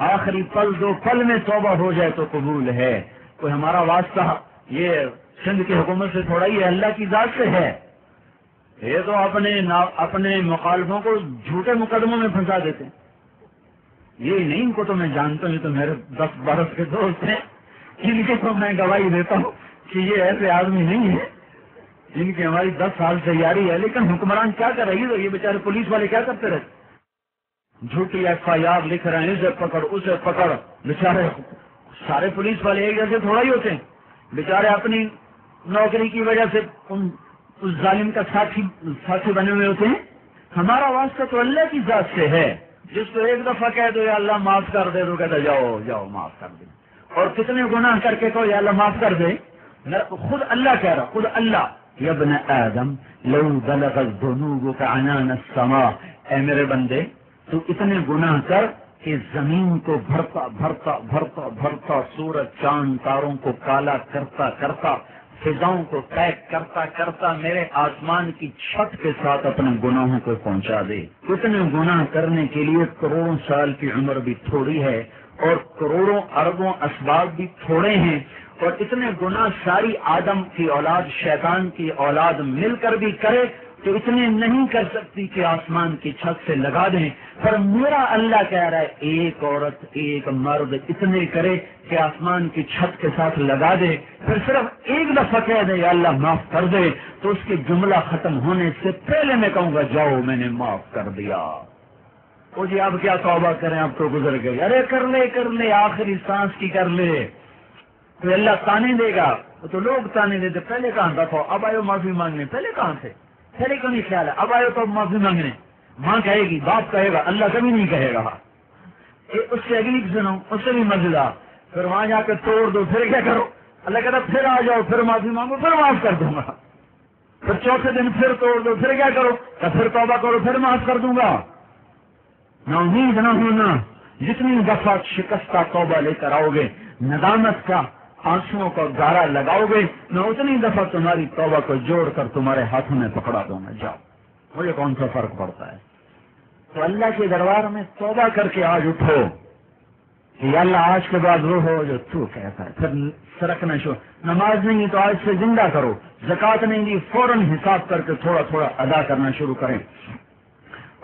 آخری پل 2 پل میں توبہ ہو جائے تو قبول ہے. کوئی ہمارا واسطہ یہ سندھ کی حکومت سے تھوڑا ہی اللہ کی ذات سے ہے. یہ تو اپنے مخالفوں کو جھوٹے مقدموں میں پھنسا دیتے ہیں. یہ نہیں، ان کو تو میں جانتا ہوں، یہ تو میرے 10 برس کے دوست ہیں، ان کی تو میں گواہی دیتا ہوں کہ یہ ایسے آدمی نہیں ہے. ان کی ہماری 10 سال سے یاری ہے. لیکن حکمران کیا کر رہی ہے؟ یہ بیچارے پولیس والے کیا کرتے رہتے؟ جھوٹی FIR لکھ رہے ہیں، اسے پکڑ اسے پکڑ. بیچارے سارے پولیس والے ایک جیسے تھوڑا ہی ہوتے ہیں. بیچارے اپنی نوکری کی وجہ سے اس ظالم کا ساتھی بنے ہوئے ہوتے ہیں. ہمارا واسطہ تو اللہ کی ذات سے ہے. جس کو ایک دفعہ کہہ دو یا اللہ معاف کر دے تو کہتا جاؤ جاؤ معاف کر دے. اور کتنے گناہ کر کے کہو یا اللہ معاف کر دے. خود اللہ کہہ رہا، خود اللہ، یا ابن آدم لو بلغت ذنوبک عنان السماء، اے میرے بندے تو اتنے گناہ کر کہ زمین کو بھرتا بھرتا بھرتا بھرتا، سورج چاند تاروں کو کالا کرتا کرتا، فضاؤں کو پیک کرتا کرتا میرے آسمان کی چھت کے ساتھ اپنے گناہوں کو پہنچا دے. اتنے گناہ کرنے کے لیے کروڑوں سال کی عمر بھی تھوڑی ہے اور کروڑوں اربوں اسباب بھی تھوڑے ہیں. اور اتنے گناہ ساری آدم کی اولاد، شیطان کی اولاد مل کر بھی کرے تو اتنے نہیں کر سکتی کہ آسمان کی چھت سے لگا دیں. پر میرا اللہ کہہ رہا ہے ایک عورت ایک مرد اتنے کرے کہ آسمان کی چھت کے ساتھ لگا دے، پھر صرف ایک دفعہ کہہ دے یا اللہ معاف کر دے، تو اس کے جملہ ختم ہونے سے پہلے میں کہوں گا جاؤ میں نے معاف کر دیا. وہ جی اب کیا توبہ کریں، اب تو گزر گئی. ارے کر لے آخری سانس کی کر لے. تو اللہ تانے دے گا، تو لوگ تانے دیتے پہلے کہاں دفعہ اب آئے معافی مانگنے، پہلے کہاں تھے؟ پہلے کو نہیں خیال ہے اب آئے تو معافی مانگنے. ماں کہے گی، باپ کہے گا، اللہ کبھی نہیں کہے گا. اس سے اگلی سنو، اس سے بھی مزیدار. پھر وہاں جا کے توڑ دو، پھر کیا کرو؟ اللہ کہتا پھر آ جاؤ، پھر معافی مانگو، پھر معاف کر دوں گا. پھر چوتھے دن پھر توڑ دو، پھر کیا کرو؟ پھر توبہ کرو، پھر معاف کر دوں گا. نا امید نہ ہونا. جتنی دفعہ شکستہ توبہ لے کر آؤ گے، ندامت کا آنسوؤں کا گارا لگاؤ گے، میں اتنی دفعہ تمہاری توبہ کو جوڑ کر تمہارے ہاتھوں میں پکڑا دوں گا. جاؤ. مجھے کون سا فرق پڑتا ہے؟ تو اللہ کے دربار میں توبہ کر کے آج اٹھو کہ اللہ آج کے بعد وہ ہو جو تو کہتا ہے. پھر سرکنا شروع. نماز نہیں تو آج سے زندہ کرو. زکوٰۃ نہیں دی فوراً حساب کر کے تھوڑا تھوڑا ادا کرنا شروع کریں.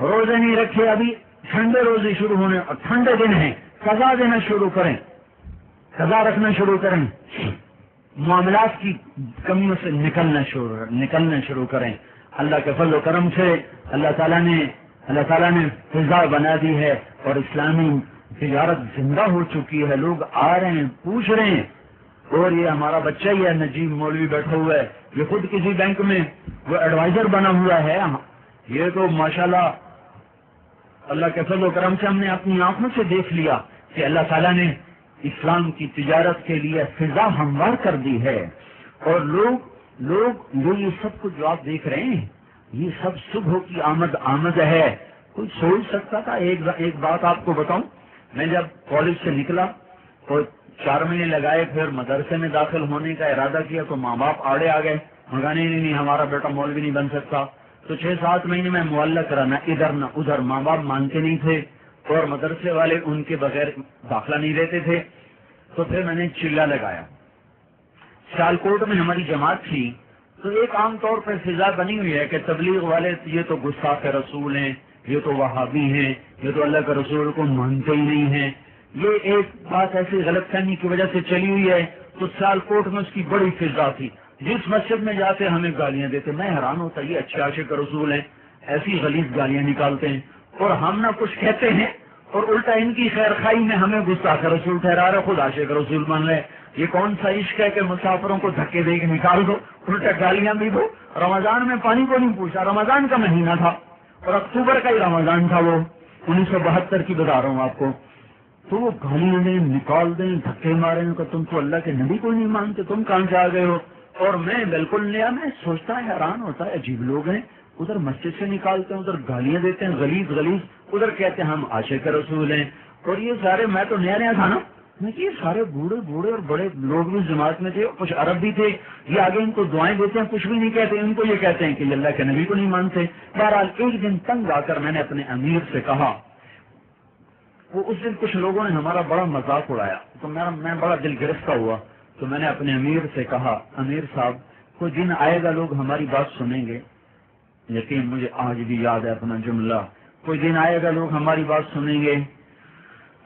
روزے نہیں رکھے، ابھی ٹھنڈے روزے شروع ہونے اور ٹھنڈے دن ہیں، قضا دینا شروع کریں، قضا رکھنا شروع کریں. معاملات کی کمیوں سے نکلنا شروع کریں. اللہ کے فضل و کرم سے اللہ تعالیٰ نے فضا بنا دی ہے اور اسلامی تجارت زندہ ہو چکی ہے. لوگ آ رہے ہیں، پوچھ رہے ہیں. اور یہ ہمارا بچہ ہی ہے نجیب مولوی بیٹھا ہوا ہے، یہ خود کسی بینک میں وہ ایڈوائزر بنا ہوا ہے. یہ تو ماشاءاللہ اللہ کے فضل و کرم سے ہم نے اپنی آنکھوں سے دیکھ لیا کہ اللہ تعالیٰ نے اسلام کی تجارت کے لیے فضا ہموار کر دی ہے. اور لوگ یہ سب کچھ جو آپ دیکھ رہے ہیں یہ سب صبح کی آمد ہے. کوئی سوچ سکتا تھا؟ ایک بات آپ کو بتاؤں. میں جب کالج سے نکلا اور 4 مہینے لگائے، پھر مدرسے میں داخل ہونے کا ارادہ کیا تو ماں باپ آڑے آ گئے. نہیں ہمارا بیٹا مولوی نہیں بن سکتا. تو 6-7 مہینے میں معلق رہا، نہ ادھر نہ ادھر. ماں باپ مانتے نہیں تھے اور مدرسے والے ان کے بغیر داخلہ نہیں دیتے تھے. تو پھر میں نے چلہ لگایا. سیالکوٹ میں ہماری جماعت تھی تو ایک عام طور پر فضا بنی ہوئی ہے کہ تبلیغ والے یہ تو گستاخ رسول ہیں، یہ تو وہابی ہیں، یہ تو اللہ کے رسول کو مانتے ہی نہیں ہیں. یہ ایک بات ایسی غلط فہمی کی وجہ سے چلی ہوئی ہے. تو سیالکوٹ میں اس کی بڑی فضا تھی. جس مسجد میں جاتے ہمیں گالیاں دیتے. میں حیران ہوتا یہ اچھے عاشق رسول ہیں، ایسی غلیظ گالیاں نکالتے ہیں اور ہم نہ کچھ کہتے ہیں اور الٹا ان کی خیر خائی میں ہمیں گستاخ رسول ٹھہرا رہے، خود عاشق رسول مان رہے. یہ کون سا عشق ہے کہ مسافروں کو دھکے دے کے نکال دو، الٹا گالیاں بھی دو. رمضان میں پانی کو نہیں پوچھا، رمضان کا مہینہ تھا اور اکتوبر کا ہی رمضان تھا، وہ 1972 کی بتا رہا ہوں آپ کو. تو وہ گالیاں دیں، نکال دیں، دھکے مارے کہ تم تو اللہ کے نبی کو نہیں مانتے، تم کہاں سے آ گئے ہو. اور میں بالکل نیا، میں سوچتا ہے حیران ہوتا ہے عجیب لوگ ہیں. ادھر مسجد سے نکالتے ہیں، ادھر گالیاں دیتے ہیں غلیظ، ادھر کہتے ہیں ہم عاشق رسول ہیں. اور یہ سارے، میں تو نیا تھا نا، میں یہ سارے بوڑھے اور بڑے لوگ بھی جماعت میں تھے، کچھ عرب بھی تھے. یہ آگے ان کو دعائیں دیتے ہیں، کچھ بھی نہیں کہتے، ان کو یہ کہتے ہیں کہ اللہ کے نبی کو نہیں مانتے. بہرحال ایک دن تنگ آ کر میں نے اپنے امیر سے کہا، وہ اس دن کچھ لوگوں نے ہمارا بڑا مذاق اڑایا، تو میں بڑا دل گرفتہ ہوا، تو میں نے اپنے امیر سے کہا، امیر صاحب کوئی دن آئے گا لوگ ہماری بات سنیں گے، یقین مجھے آج بھی یاد ہے اپنا جملہ، کوئی دن آئے گا لوگ ہماری بات سنیں گے۔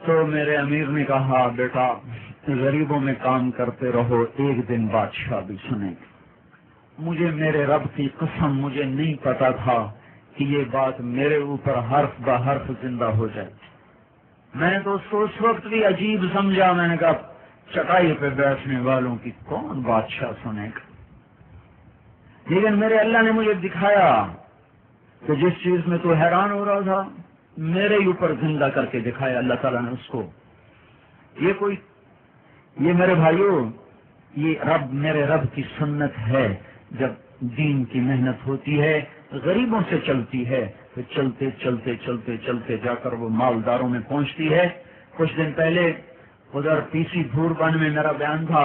تو میرے امیر نے کہا، بیٹا غریبوں میں کام کرتے رہو، ایک دن بادشاہ بھی سنیں گے۔ مجھے میرے رب کی قسم مجھے نہیں پتا تھا کہ یہ بات میرے اوپر حرف بہ حرف زندہ ہو جائے۔ میں نے تو اس وقت بھی عجیب سمجھا، میں نے کہا چٹائی پہ بیٹھنے والوں کی کون بادشاہ سنے گا؟ لیکن میرے اللہ نے مجھے دکھایا کہ جس چیز میں تو حیران ہو رہا تھا میرے اوپر زندہ کر کے دکھایا اللہ تعالیٰ نے اس کو۔ یہ میرے بھائیوں، یہ میرے رب کی سنت ہے، جب دین کی محنت ہوتی ہے غریبوں سے چلتی ہے تو چلتے چلتے چلتے چلتے جا کر وہ مالداروں میں پہنچتی ہے۔ کچھ دن پہلے ادھر پی سی بھور بن میں میرا بیان تھا،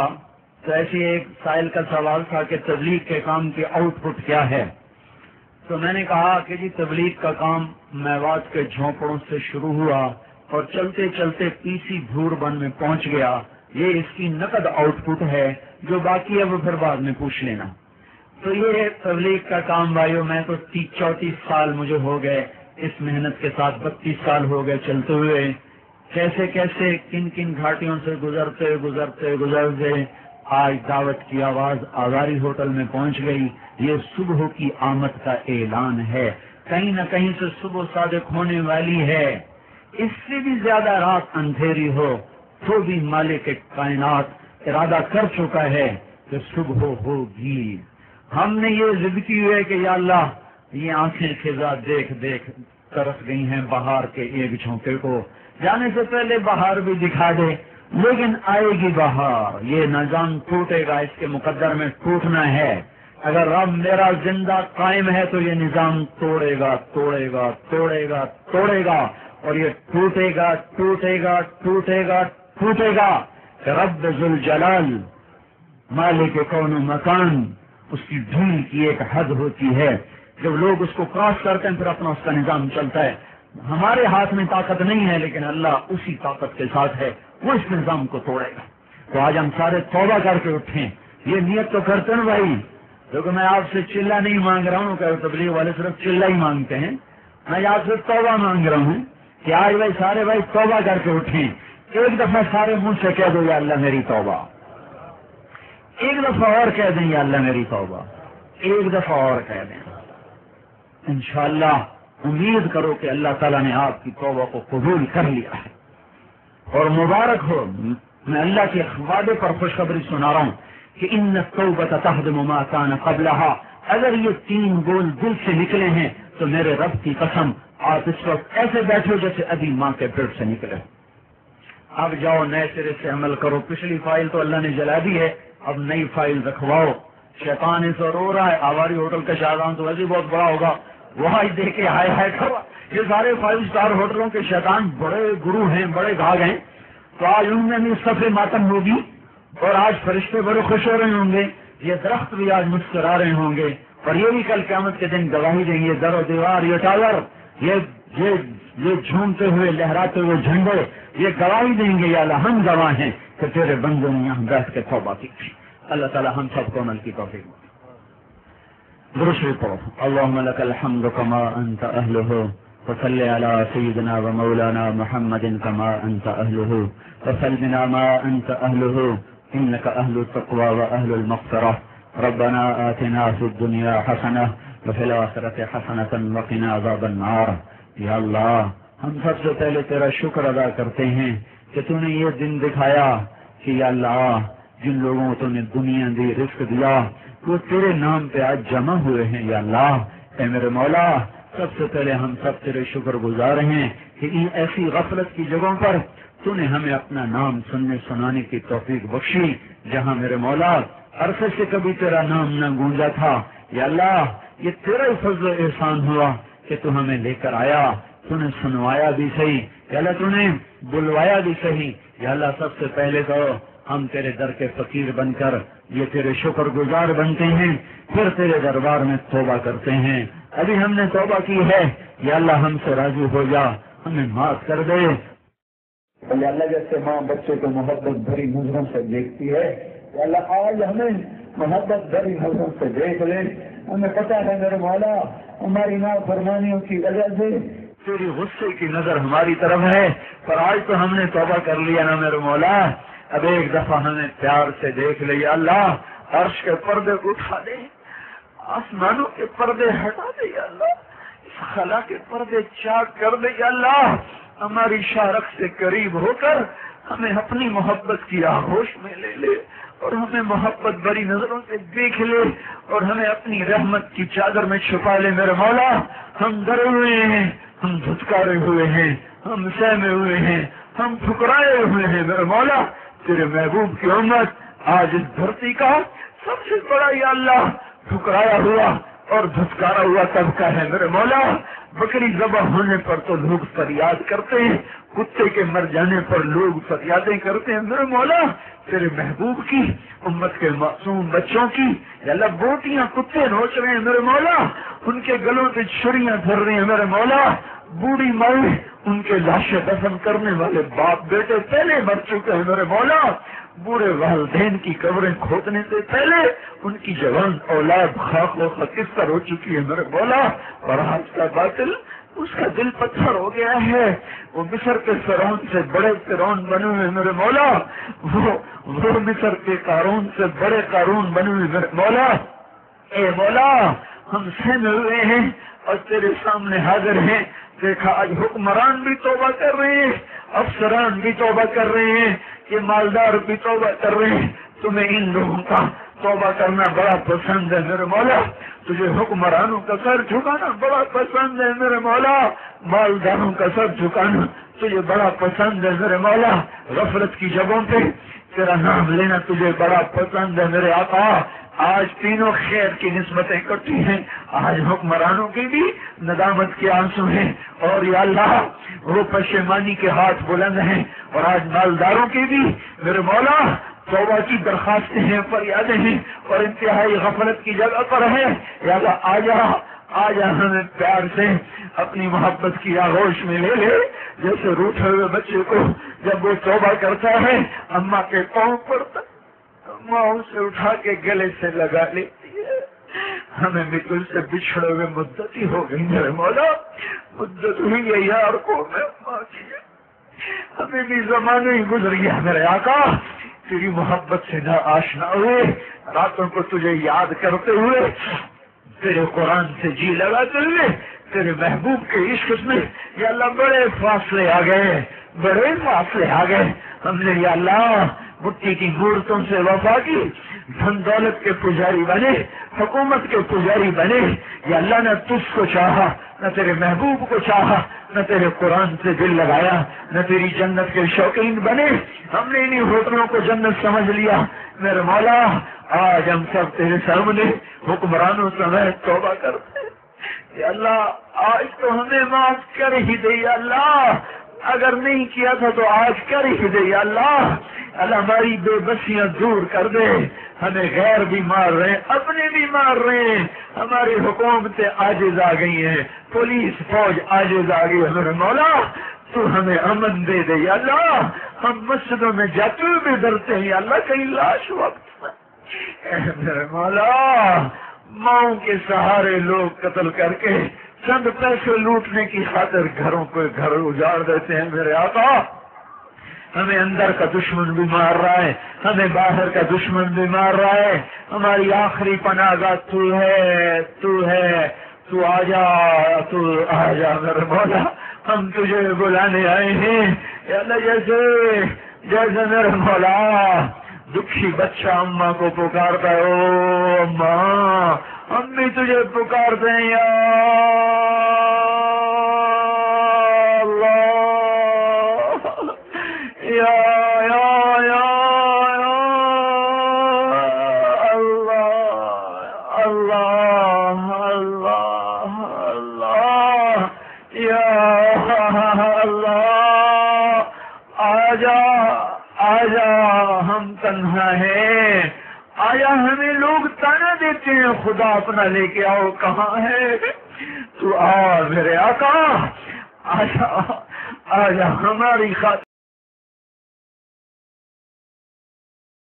تو ایسی ایک سائل کا سوال تھا کہ تبلیغ کے کام کی آؤٹ پٹ کیا ہے؟ تو میں نے کہا کہ جی تبلیغ کا کام میوات کے جھونپڑوں سے شروع ہوا اور چلتے چلتے پی سی بھور بن میں پہنچ گیا، یہ اس کی نقد آؤٹ پٹ ہے، جو باقی ہے وہ پھر بعد میں پوچھ لینا۔ تو یہ تبلیغ کا کام بھائیو، میں تو 34 سال مجھے ہو گئے اس محنت کے ساتھ، 32 سال ہو گئے چلتے ہوئے، کیسے کیسے کن کن گھاٹیوں سے گزرتے گزرتے گزرتے آج دعوت کی آواز آزاری ہوٹل میں پہنچ گئی۔ یہ صبح کی آمد کا اعلان ہے، کہیں نہ کہیں سے صبح صادق ہونے والی ہے۔ اس سے بھی زیادہ رات اندھیری ہو تو بھی مالک کائنات ارادہ کر چکا ہے کہ صبح ہوگی۔ ہم نے یہ ضد کی ہے کہ یا اللہ یہ آنکھیں خزاں دیکھ دیکھ ترس گئی ہیں بہار کے ایک جھونکے کو، جانے سے پہلے بہار بھی دکھا دے، لیکن آئے گی بہار، یہ نظام ٹوٹے گا، اس کے مقدر میں ٹوٹنا ہے۔ اگر رب میرا زندہ قائم ہے تو یہ نظام توڑے گا توڑے گا توڑے گا توڑے گا، اور یہ ٹوٹے گا ٹوٹے گا ٹوٹے گا ٹوٹے گا۔ رب ذوالجلال مالک کون و مکان، اس کی ڈھیل کی ایک حد ہوتی ہے، جب لوگ اس کو کراس کرتے ہیں پھر اپنا اس کا نظام چلتا ہے۔ ہمارے ہاتھ میں طاقت نہیں ہے، لیکن اللہ اسی طاقت کے ساتھ ہے، وہ اس نظام کو توڑے گا۔ تو آج ہم سارے توبہ کر کے اٹھیں، یہ نیت تو کرتے ہیں بھائی، کیونکہ میں آپ سے چلہ نہیں مانگ رہا ہوں کہ تبلیغ والے صرف چلہ ہی مانگتے ہیں، میں آپ سے توبہ مانگ رہا ہوں کہ آج بھائی سارے بھائی توبہ کر کے اٹھیں۔ ایک دفعہ سارے منہ سے کہہ دو یا اللہ میری توبہ، ایک دفعہ اور کہہ دیں یا اللہ میری توبہ، ایک دفعہ اور کہہ دیں۔ انشاءاللہ امید کرو کہ اللہ تعالیٰ نے آپ کی توبہ کو قبول کر لیا ہے، اور مبارک ہو۔ میں اللہ کے وعدے پر خوشخبری سنا رہا ہوں کہ ان التوبۃ تہدم ما کان قبلھا، اگر یہ 3 بول دل سے نکلے ہیں تو میرے رب کی قسم آپ اس وقت ایسے بیٹھو جیسے ابھی ماں کے پیٹ سے نکلے۔ اب جاؤ نئے سرے سے عمل کرو، پچھلی فائل تو اللہ نے جلا دی ہے، اب نئی فائل رکھواؤ۔ شیطان اس اور رو رہا ہے، آواری ہوٹل کا شاہجہاں تو ویسے بہت بڑا ہوگا، وہاں دیکھ کے ہائے ہائے کروا۔ یہ سارے 5 اسٹار ہوٹلوں کے شیطان بڑے گرو ہیں، بڑے گھاگ ہیں، تو آج ان میں بھی صفے ماتم ہوگی، اور آج فرشتے بڑے خوش ہو رہے ہوں گے، یہ درخت بھی آج مسکرا رہے ہوں گے، اور یہ بھی کل قیامت کے دن گواہی دیں گے۔ در و دیوار، یہ ٹاور، یہ جھومتے ہوئے لہراتے ہوئے جھنڈے، یہ گواہی دیں گے یا اللہ ہم گواہ ہیں کہ تیرے بندوں نے یہاں بیٹھ کے توبہ کی تھی۔ اللہ تعالی ہم سب کو عمل کی توفیق دے۔ درود پڑھو۔ اللهم لك الحمد كما انت اهله، وصل على سيدنا ومولانا محمد كما انت اهله، وسلمنا ما انت اهله، انك اهل التقوى واهل المغفرة۔ ربنا آتنا في الدنيا حسنة وفي الآخرة حسنة وقنا عذاب النار۔ یا اللہ ہم سب سے پہلے تیرا شکر ادا کرتے ہیں کہ تو نے یہ دن دکھایا کہ یا اللہ جن لوگوں کو تو نے دنیا دی، رزق دیا، وہ تیرے نام پہ آج جمع ہوئے ہیں۔ یا اللہ اے میرے مولا، سب سے پہلے ہم سب تیرے شکر گزار ہیں کہ ایسی غفلت کی جگہوں پر تو نے ہمیں اپنا نام سننے سنانے کی توفیق بخشی، جہاں میرے مولا عرصے سے کبھی تیرا نام نہ گونجا تھا۔ یا اللہ یہ تیرا ہی فضل و احسان ہوا کہ تو ہمیں لے کر آیا، تو نے سنوایا بھی صحیح، یا اللہ تو نے بلوایا بھی صحیح۔ یا اللہ سب سے پہلے تو ہم تیرے در کے فقیر بن کر یہ تیرے شکر گزار بنتے ہیں، پھر تیرے دربار میں توبہ کرتے ہیں۔ ابھی ہم نے توبہ کی ہے، یا اللہ ہم سے راضی ہو جا، ہمیں معاف کر دے۔ اللہ جیسے ماں بچے کو محبت بھری نظروں سے دیکھتی ہے، اللہ آج ہمیں محبت بھری نظروں سے دیکھ لے. ہمیں پتا ہے میرے مولا ہماری نافرمانیوں کی وجہ سے تیری غصے کی نظر ہماری طرف ہے، پر آج تو ہم نے توبہ کر لیا نا میرے مولا. اب ایک دفعہ ہمیں پیار سے دیکھ لے یا اللہ، عرش کے پردے کو اٹھا دے، آسمانوں کے پردے ہٹا دے یا اللہ، اس خلا کے پردے چاک کر دے یا اللہ. ہماری شارخ سے قریب ہو کر ہمیں اپنی محبت کی آغوش میں لے لے، اور ہمیں محبت بری نظروں سے دیکھ لے، اور ہمیں اپنی رحمت کی چادر میں چھپا لے میرے مولا. ہم ڈرے ہوئے ہیں، ہم دھتکارے ہوئے ہیں، ہم سہمے ہوئے ہیں، ہم ٹھکرائے ہوئے ہیں میرے مولا. تیرے محبوب کی امت آج اس دھرتی کا سب سے بڑا یا اللہ ٹھکرایا ہوا اور دھتکارا ہوا طبقہ ہے میرے مولا. بکری ذبح ہونے پر تو لوگ فریاد کرتے ہیں، کتے کے مر جانے پر لوگ فریادیں کرتے ہیں میرے مولا. تیرے محبوب کی امت کے معصوم بچوں کی یا اللہ بوٹیاں کتے نوچ رہے ہیں میرے مولا، ان کے گلوں پہ چھریاں دھر رہی ہیں میرے مولا. بوڑھی مائی ان کے لاشیں دفن کرنے والے باپ بیٹے پہلے مر چکے ہیں میرے مولا. بوڑھے والدین کی قبریں کھودنے سے پہلے ان کی جوان اولاد خاک و خاکستر ہو چکی ہے میرے مولا. اور آج کا باطل اس کا دل پتھر ہو گیا ہے. وہ مصر کے فرعون سے بڑے فرعون بنے ہوئے میرے مولا، وہ مصر کے قارون سے بڑے قارون بنے ہوئے میرے مولا. اے مولا ہم سہمے ہوئے ہیں اور تیرے سامنے حاضر ہیں. دیکھا آج حکمران بھی توبہ کر رہے ہیں، افسران بھی توبہ کر رہے ہیں، یہ مالدار بھی توبہ کر رہے ہیں. تمہیں ان لوگوں کا توبہ کرنا بڑا پسند ہے میرے مولا. تجھے حکمرانوں کا سر جھکانا بڑا پسند ہے میرے مولا. مالداروں کا سر جھکانا تجھے بڑا پسند ہے میرے مولا. غفلت کی جگہوں پہ تیرا نام لینا تجھے بڑا پسند ہے میرے آقا. آج تینوں خیر کی نسبتیں اکٹھی ہیں. آج حکمرانوں کی بھی ندامت کے آنسو ہیں، اور یا اللہ وہ پشیمانی کے ہاتھ بلند ہیں. اور آج مالداروں کی بھی میرے مولا توبہ کی درخواستیں ہیں، فریادیں ہیں، اور انتہائی غفلت کی جگہ پر ہے. یا اللہ آجا ہمیں پیار سے اپنی محبت کی آغوش میں لے لے. جیسے روٹھے ہوئے بچے کو جب وہ توبہ کرتا ہے اماں کے پاؤں پر ماں اسے اٹھا کے گلے سے لگا لیتی ہے. ہمیں بھی تجھ سے بچھڑے ہوئے مدت ہی ہو گئی میرے مولا. مدت ہوئی ہے یار کو میں ماں کی، ہمیں بھی زمانہ ہی گزر گیا میرے آقا. تیری محبت سے نہ آشنا ہوئے، راتوں کو تجھے یاد کرتے ہوئے، تیرے قرآن سے جی لگاتے ہوئے، تیرے محبوب کے عشق میں یا اللہ بڑے فاصلے آ گئے، بڑے فاصلے آ گئے. ہم نے یا اللہ مٹی کی مورتوں سے وفا کی، دھن دولت کے پجاری بنے، حکومت کے پجاری بنے. یا اللہ نہ تجھ کو چاہا، نہ تیرے محبوب کو چاہا، نہ تیرے قرآن سے دل لگایا، نہ تیری جنت کے شوقین بنے. ہم نے انہیں ہوٹلوں کو جنت سمجھ لیا میرے مولا. آج ہم سب تیرے سامنے حکمرانوں سمیت توبہ کرتے ہیں. یا اللہ آج تو ہمیں معاف کر ہی دے یا اللہ، اگر نہیں کیا تھا تو آج کر ہی دے یا اللہ. اللہ ہماری بے بسیاں دور کر دے. ہمیں غیر بھی مار رہے ہیں، اپنے بھی مار رہے ہیں. ہماری حکومتیں عاجز آ گئی ہیں، پولیس فوج عاجز آ گئی ہے میرے مولا. تو ہمیں امن دے دے یا اللہ. ہم مسجدوں میں جاتے ہوئے بھی ڈرتے ہیں یا اللہ کہیں لاش وقت میرے مولا. ماؤں کے سہارے لوگ قتل کر کے چند پیسے لوٹنے کی خاطر گھروں کو گھر اجاڑ دیتے ہیں میرے آقا. ہمیں اندر کا دشمن بھی مار رہا ہے، ہمیں باہر کا دشمن بھی مار رہا ہے. ہماری آخری پناہ گاہ تو ہے، تو آ جا میرے مولا. ہم تجھے بلانے آئے ہیں یا اللہ. جیسے میرے مولا دکھی بچہ اماں کو پکارتا ہے، او اماں ہم بھی تجھے پکارتے ہیں یا اللہ. یا اللہ اللہ اللہ اللہ یا اللہ. آجا ہم تنہا ہیں. آیا ہمیں لوگ تانا دیتے ہیں خدا اپنا لے کے آؤ، کہاں ہے تو؟ آ میرے آقا آجا ہماری خاطر